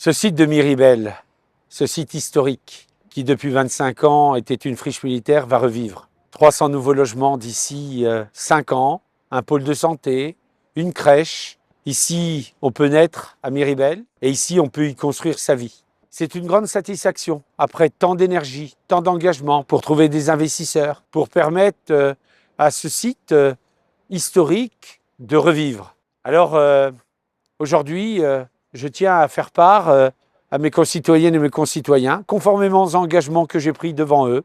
Ce site de Miribel, ce site historique, qui depuis 25 ans était une friche militaire, va revivre. 300 nouveaux logements d'ici 5 ans, un pôle de santé, une crèche. Ici, on peut naître à Miribel et ici, on peut y construire sa vie. C'est une grande satisfaction, après tant d'énergie, tant d'engagement pour trouver des investisseurs, pour permettre à ce site historique de revivre. Alors, aujourd'hui, je tiens à faire part à mes concitoyennes et mes concitoyens, conformément aux engagements que j'ai pris devant eux,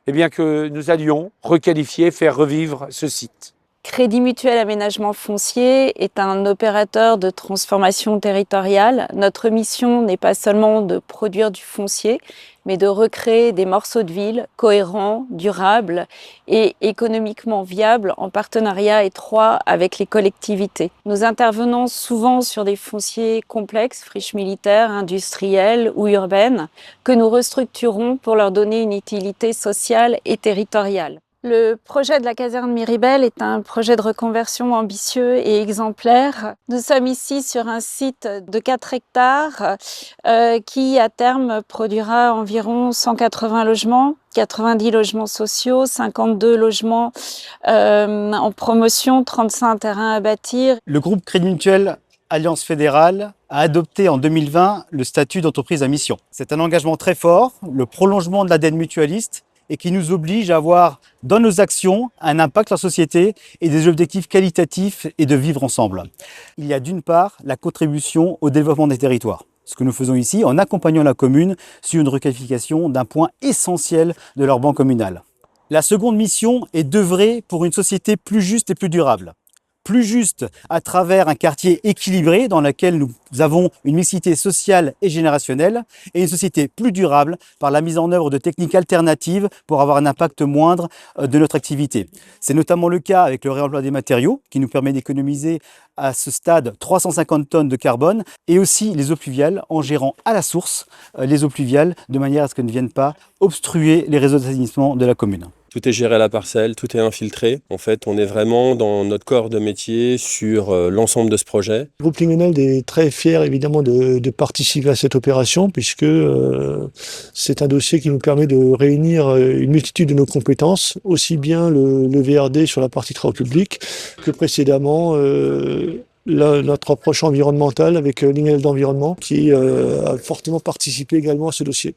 eh bien que nous allions requalifier, faire revivre ce site. Crédit Mutuel Aménagement Foncier est un opérateur de transformation territoriale. Notre mission n'est pas seulement de produire du foncier, mais de recréer des morceaux de ville cohérents, durables et économiquement viables en partenariat étroit avec les collectivités. Nous intervenons souvent sur des fonciers complexes, friches militaires, industrielles ou urbaines, que nous restructurons pour leur donner une utilité sociale et territoriale. Le projet de la caserne Miribel est un projet de reconversion ambitieux et exemplaire. Nous sommes ici sur un site de 4 hectares qui, à terme, produira environ 180 logements, 90 logements sociaux, 52 logements en promotion, 35 terrains à bâtir. Le groupe Crédit Mutuel Alliance Fédérale a adopté en 2020 le statut d'entreprise à mission. C'est un engagement très fort, le prolongement de l'ADN mutualiste, et qui nous oblige à avoir dans nos actions un impact sur la société et des objectifs qualitatifs et de vivre ensemble. Il y a d'une part la contribution au développement des territoires. Ce que nous faisons ici en accompagnant la commune sur une requalification d'un point essentiel de leur banc communal. La seconde mission est d'œuvrer pour une société plus juste et plus durable. Plus juste à travers un quartier équilibré dans lequel nous avons une mixité sociale et générationnelle et une société plus durable par la mise en œuvre de techniques alternatives pour avoir un impact moindre de notre activité. C'est notamment le cas avec le réemploi des matériaux qui nous permet d'économiser à ce stade 350 tonnes de carbone et aussi les eaux pluviales en gérant à la source les eaux pluviales de manière à ce qu'elles ne viennent pas obstruer les réseaux d'assainissement de la commune. Tout est géré à la parcelle, tout est infiltré. En fait, on est vraiment dans notre corps de métier sur l'ensemble de ce projet. Le groupe Lingenheld est très fier évidemment de participer à cette opération puisque c'est un dossier qui nous permet de réunir une multitude de nos compétences, aussi bien le VRD sur la partie travaux publics que précédemment notre approche environnementale avec Lingenheld Environnement qui a fortement participé également à ce dossier.